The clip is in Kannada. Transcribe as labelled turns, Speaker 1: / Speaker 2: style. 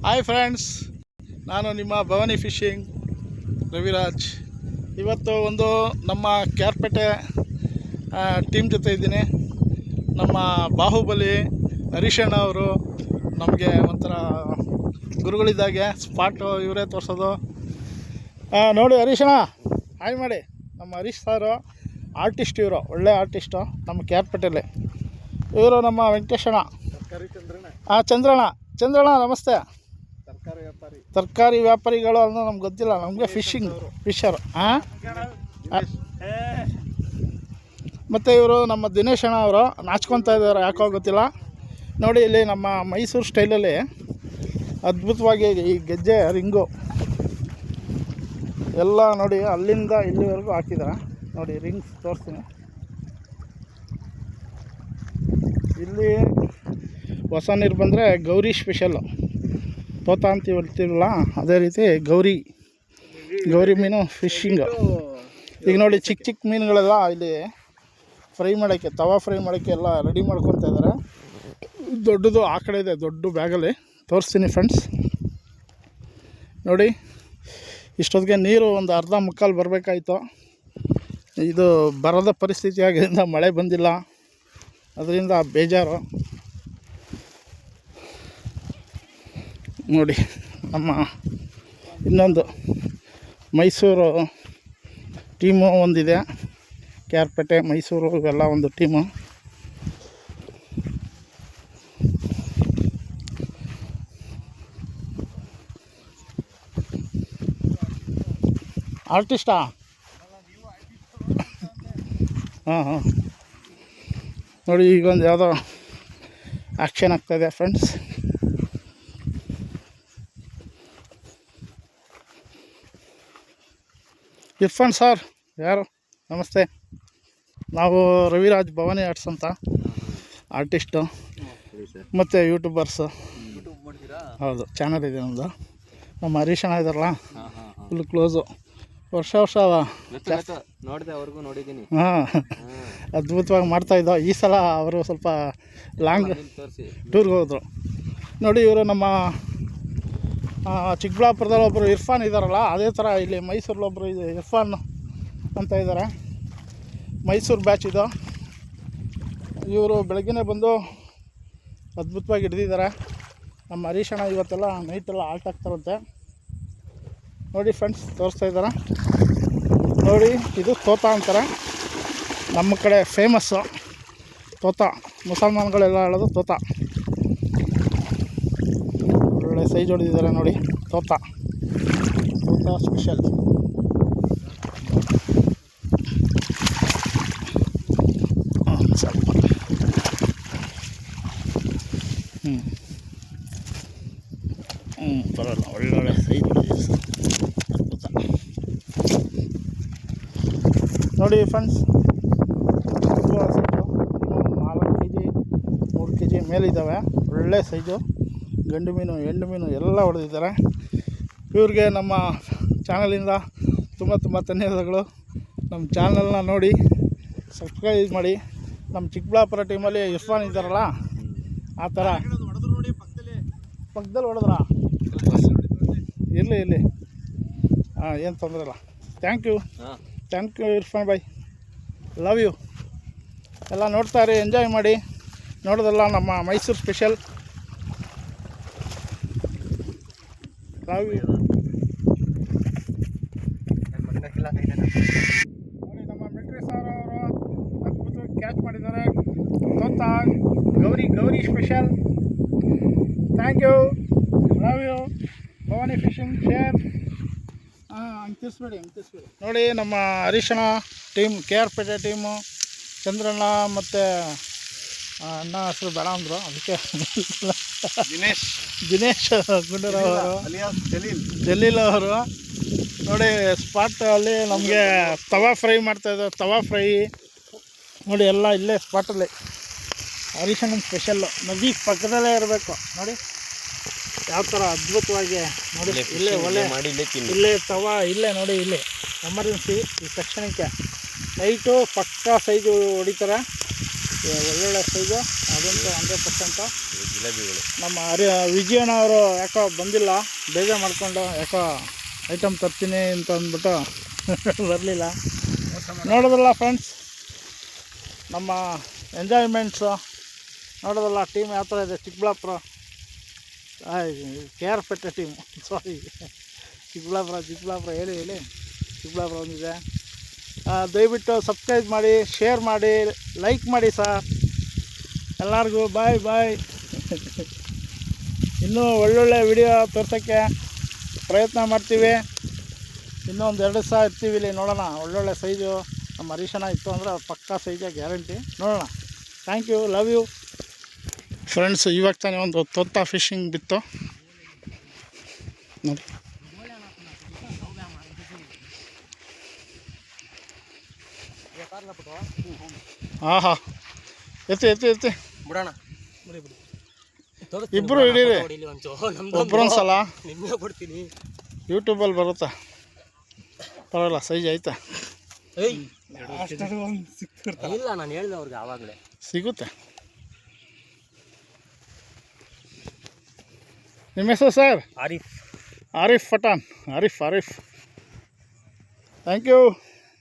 Speaker 1: ಹಾಯ್ ಫ್ರೆಂಡ್ಸ್, ನಾನು ನಿಮ್ಮ ಭವಾನಿ ಫಿಶಿಂಗ್ ರವಿರಾಜ್. ಇವತ್ತು ಒಂದು ನಮ್ಮ ಕ್ಯಾರ್ಪೇಟೆ ಟೀಮ್ ಜೊತೆ ಇದ್ದೀನಿ. ನಮ್ಮ ಬಾಹುಬಲಿ ಹರೀಶಣ್ಣ ಅವರು ನಮಗೆ ಒಂಥರ ಗುರುಗಳಿದ್ದಾಗೆ. ಸ್ಪಾಟು ಇವರೇ ತೋರಿಸೋದು. ನೋಡಿ ಹರೀಶಣ್ಣ, ಹಾಯ್ ಮಾಡಿ. ನಮ್ಮ ಹರೀಶ್ ಸಾರು ಆರ್ಟಿಸ್ಟ್, ಇವರು ಒಳ್ಳೆ ಆರ್ಟಿಸ್ಟು ನಮ್ಮ ಕ್ಯಾರ್ಪೇಟೆಯಲ್ಲಿ. ಇವರು ನಮ್ಮ ವೆಂಕಟೇಶಣ್ಣ, ಚಂದ್ರಣ್ಣ ನಮಸ್ತೆ. ತರಕಾರಿ ವ್ಯಾಪಾರಿಗಳು ಅನ್ನೋ ನಮ್ಗೆ ಗೊತ್ತಿಲ್ಲ, ನಮಗೆ ಫಿಶರು. ಮತ್ತು ಇವರು ನಮ್ಮ ದಿನೇಶಣ್ಣ ಅವರು ನಾಚ್ಕೊತಾ ಇದ್ದಾರೆ, ಯಾಕೋ ಗೊತ್ತಿಲ್ಲ. ನೋಡಿ, ಇಲ್ಲಿ ನಮ್ಮ ಮೈಸೂರು ಸ್ಟೈಲಲ್ಲಿ ಅದ್ಭುತವಾಗಿ ಈ ಗೆಜ್ಜೆ ರಿಂಗು ಎಲ್ಲ ನೋಡಿ ಅಲ್ಲಿಂದ ಇಲ್ಲಿವರೆಗೂ ಹಾಕಿದ್ದಾರೆ. ನೋಡಿ ರಿಂಗ್ಸ್ ತೋರಿಸ್ತೀನಿ. ಇಲ್ಲಿ ಹೊಸ ನೀರು ಬಂದರೆ ಗೌರಿ ಸ್ಪೆಷಲ್ಲು, ತೋತ ಅಂತ ಹೇಳ್ತೀವಲ್ಲ, ಅದೇ ರೀತಿ ಗೌರಿ ಮೀನು ಫಿಶಿಂಗು. ಈಗ ನೋಡಿ ಚಿಕ್ಕ ಚಿಕ್ಕ ಮೀನುಗಳೆಲ್ಲ ಇಲ್ಲಿ ಫ್ರೈ ಮಾಡೋಕ್ಕೆ, ತವಾ ಫ್ರೈ ಮಾಡೋಕ್ಕೆ ಎಲ್ಲ ರೆಡಿ ಮಾಡ್ಕೊತಾ ಇದ್ದಾರೆ. ದೊಡ್ಡದು ಆ ಕಡೆ ಇದೆ, ದೊಡ್ಡ ಬ್ಯಾಗಲ್ಲಿ ತೋರಿಸ್ತೀನಿ ಫ್ರೆಂಡ್ಸ್. ನೋಡಿ, ಇಷ್ಟೊತ್ತಿಗೆ ನೀರು ಒಂದು ಅರ್ಧ ಮುಕ್ಕಾಲು ಬರಬೇಕಾಯ್ತು. ಇದು ಬರದ ಪರಿಸ್ಥಿತಿ ಆಗಿದ್ದರಿಂದ ಮಳೆ ಬಂದಿಲ್ಲ, ಅದರಿಂದ ಬೇಜಾರು. ನೋಡಿ, ನಮ್ಮ ಇನ್ನೊಂದು ಮೈಸೂರು ಟೀಮು ಒಂದಿದೆ. ಕ್ಯಾರ್ಪೇಟೆ, ಮೈಸೂರು ಇವೆಲ್ಲ ಒಂದು ಟೀಮು. ಆರ್ಟಿಸ್ಟಾ? ಹಾಂ ನೋಡಿ, ಈಗೊಂದು ಯಾವುದೋ ಆ್ಯಕ್ಷನ್ ಆಗ್ತಾಯಿದೆ ಫ್ರೆಂಡ್ಸ್. ಇರ್ಫಾನ್ ಸರ್ ಯಾರು? ನಮಸ್ತೆ. ನಾವು ರವಿರಾಜ್ ಭವಾನಿ ಆರ್ಟ್ಸ್ ಅಂತ ಆರ್ಟಿಸ್ಟು ಮತ್ತು ಯೂಟ್ಯೂಬರ್ಸು. ಹೌದು, ಚಾನಲ್ ಇದೆ ನಮ್ಮದು. ನಮ್ಮ ಹರೀಶಣ್ಣ ಇದ್ದಾರಲ್ಲ, ಫುಲ್ ಕ್ಲೋಸು. ವರ್ಷ ನೋಡಿದ್ದೀನಿ. ಹಾಂ, ಅದ್ಭುತವಾಗಿ ಮಾಡ್ತಾಯಿದ್ದೋ. ಈ ಸಲ ಅವರು ಸ್ವಲ್ಪ ಲಾಂಗ್ ಟೂರ್ಗೆ ಹೋದರು. ನೋಡಿ, ಇವರು ನಮ್ಮ ಚಿಕ್ಕಬಳ್ಳಾಪುರದಲ್ಲಿ ಒಬ್ಬರು ಇರ್ಫಾನ್ ಇದ್ದಾರಲ್ಲ, ಅದೇ ಥರ ಇಲ್ಲಿ ಮೈಸೂರಲ್ಲಿ ಒಬ್ಬರು ಇದೆ, ಇರ್ಫಾನ್ ಅಂತ ಇದ್ದಾರೆ. ಮೈಸೂರು ಬ್ಯಾಚ್ ಇದು. ಇವರು ಬೆಳಗ್ಗೆನೇ ಬಂದು ಅದ್ಭುತವಾಗಿ ಹಿಡ್ದಿದ್ದಾರೆ. ನಮ್ಮ ಹರೀಶಣ್ಣ ಇವತ್ತೆಲ್ಲ ನೈಟೆಲ್ಲ ಆಲ್ಟ್ ಆಗ್ತಾರಂತೆ. ನೋಡಿ ಫ್ರೆಂಡ್ಸ್, ತೋರಿಸ್ತಾ ಇದ್ದಾರೆ. ನೋಡಿ, ಇದು ತೋತ ಅಂತಾರೆ, ನಮ್ಮ ಕಡೆ ಫೇಮಸ್ಸು ತೋತ. ಮುಸಲ್ಮಾನ್ಗಳೆಲ್ಲ ಹೇಳೋದು ತೋತ. ಒಳ್ಳೆ ಸೈಜ್ ಹೊಡೆದಿದ್ದಾರೆ ನೋಡಿ, ತೋತ ಸ್ಪೆಷಲ್. ಸ್ವಲ್ಪ ಬರೋಲ್ಲ, ಒಳ್ಳೊಳ್ಳೆ ಸೈಜ್ ಹೊಡೆದಿದೆ ಸರ್, ಅದ್ಭುತ. ನೋಡಿ ಫ್ರೆಂಡ್ಸ್, ಸೈಜು 4 kg 3 kg ಮೇಲಿದ್ದಾವೆ. ಒಳ್ಳೆ ಸೈಜು ಗಂಡು ಮೀನು, ಹೆಣ್ಣು ಮೀನು ಎಲ್ಲ ಹೊಡೆದಿದ್ದಾರೆ. ಇವ್ರಿಗೆ ನಮ್ಮ ಚಾನಲಿಂದ ತುಂಬ ಧನ್ಯವಾದಗಳು. ನಮ್ಮ ಚಾನಲ್ನ ನೋಡಿ ಸಬ್ಸ್ಕ್ರೈಬ್ ಮಾಡಿ. ನಮ್ಮ ಚಿಕ್ಕಬಳ್ಳಾಪುರ ಟೀಮಲ್ಲಿ ಇರ್ಫಾನ್ ಇದ್ದಾರಲ್ಲ, ಆ ಥರ ಪಕ್ಕದಲ್ಲಿ ಹೊಡೆದ್ರಾ? ಇರಲಿ ಹಾಂ, ಏನು ತೊಂದರೆ ಇಲ್ಲ. ಥ್ಯಾಂಕ್ ಯು ಇರ್ಫಾನ್ ಬಾಯ್, ಲವ್ ಯು. ಎಲ್ಲ ನೋಡ್ತಾರೆ, ಎಂಜಾಯ್ ಮಾಡಿ. ನೋಡೋದಲ್ಲ ನಮ್ಮ ಮೈಸೂರು ಸ್ಪೆಷಲ್. Love you. ನೋಡಿ, ನಮ್ಮ ಮಿಲ್ಟ್ರಿ ಸಾರ್ ಅವರು ಅದ್ಭುತವಾಗಿ ಕ್ಯಾಚ್ ಮಾಡಿದ್ದಾರೆ. Thota Gowri special. Thank you, love you. Bhavani fishing share. ಹಂಗೆ ನೋಡಿ, ನಮ್ಮ ಹರೀಶಣ್ಣ ಟೀಮ್, KRಪೇಟೆ ಟೀಮು, ಚಂದ್ರಣ್ಣ ಮತ್ತು ಅಣ್ಣ ಹೆಸರು ಬೇಡ ಅಂದರು, ಅದಕ್ಕೆ ದಿನೇಶ್ ಗುಂಡೂರಾವ್ ಅವರು, ಜಲೀಲ್ ಅವರು. ನೋಡಿ, ಸ್ಪಾಟಲ್ಲಿ ನಮಗೆ ತವಾ ಫ್ರೈ ಮಾಡ್ತಾಯಿದ್ದಾರೆ. ತವಾ ಫ್ರೈ ನೋಡಿ, ಎಲ್ಲ ಇಲ್ಲೇ ಸ್ಪಾಟಲ್ಲಿ. ಹರೀಶಣ್ಣನ ಸ್ಪೆಷಲ್ಲು, ನದಿ ಪಕ್ಕದಲ್ಲೇ ಇರಬೇಕು. ನೋಡಿ ಯಾವ ಥರ ಅದ್ಭುತವಾಗಿ. ನೋಡಿ, ಇಲ್ಲೇ ಒಳ್ಳೆ ಇಲ್ಲೇ ತವಾ, ಇಲ್ಲೇ ನೋಡಿ, ಇಲ್ಲಿ ಎಮರ್ಜೆನ್ಸಿ ಈ ತಕ್ಷಣಕ್ಕೆ ನೈಟು ಪಕ್ಕಾ ಸೈಜು ಹೊಡಿತಾರೆ. ಒಳ್ಳೊಳ್ಳೆ ಸೈಜು, ಅದಂತೂ 100%.
Speaker 2: ಜಿಲೇಬಿಗಳು
Speaker 1: ನಮ್ಮ ವಿಜಯಣ್ಣ ಅವರು ಯಾಕೋ ಬಂದಿಲ್ಲ, ಬೇಜಾರು ಮಾಡಿಕೊಂಡು ಯಾಕೋ ಐಟಮ್ ತರ್ತೀನಿ ಅಂತ ಅಂದ್ಬಿಟ್ಟು ಬರಲಿಲ್ಲ. ನೋಡೋದಲ್ಲ ಫ್ರೆಂಡ್ಸ್, ನಮ್ಮ ಎಂಜಾಯ್ಮೆಂಟ್ಸು ನೋಡೋದಲ್ಲ. ಟೀಮ್ ಯಾವ ಥರ ಇದೆ, ಚಿಕ್ಕಬಳ್ಳಾಪುರ KR ಪೇಟೆ ಟೀಮು, ಸಾರಿ ಚಿಕ್ಕಬಳ್ಳಾಪುರ ಹೇಳಿ ಚಿಕ್ಕಬಳ್ಳಾಪುರ ಒಂದಿದೆ. ದಯವಿಟ್ಟು ಸಬ್ಸ್ಕ್ರೈಬ್ ಮಾಡಿ, ಶೇರ್ ಮಾಡಿ, ಲೈಕ್ ಮಾಡಿ ಸರ್. ಎಲ್ಲರಿಗೂ ಬಾಯ್. ಇನ್ನೂ ಒಳ್ಳೊಳ್ಳೆ ವಿಡಿಯೋ ತೋರ್ಸೋಕ್ಕೆ ಪ್ರಯತ್ನ ಮಾಡ್ತೀವಿ. ಇನ್ನೂ ಒಂದು 2 ದಿವಸ ಇರ್ತೀವಿ ಇಲ್ಲಿ, ನೋಡೋಣ. ಒಳ್ಳೊಳ್ಳೆ ಸೈಜು ನಮ್ಮ ಹರೀಶನ ಇತ್ತು ಅಂದರೆ ಪಕ್ಕಾ ಸೈಜೇ ಗ್ಯಾರಂಟಿ. ನೋಡೋಣ. Thank you, love you friends. ಇವಾಗ ತಾನೇ ಒಂದು ತೊತ್ತ ಫಿಶಿಂಗ್ ಬಿತ್ತು ನೋಡಿ. ಆಹಾ, ಎತ್ತಿ
Speaker 2: ಬಿಡೋಣ.
Speaker 1: ಇಬ್ಬರು ಹಿಡೀರಿ, ಒಬ್ಬರೊಂದ್ಸಲ.
Speaker 2: ಕೊಡ್ತೀನಿ,
Speaker 1: ಯೂಟ್ಯೂಬಲ್ಲಿ ಬರುತ್ತಾ, ಪರವಾಗಿಲ್ಲ, ಸೈಜ್ ಆಯ್ತಾ?
Speaker 2: ಇಲ್ಲ, ನಾನು ಹೇಳಿದೆ ಅವ್ರಿಗೆ ಆವಾಗಲೇ
Speaker 1: ಸಿಗುತ್ತೆ. ನಿಮ್ಮ ಹೆಸರು sir?
Speaker 2: Arif
Speaker 1: Pathan. Arif. Thank you.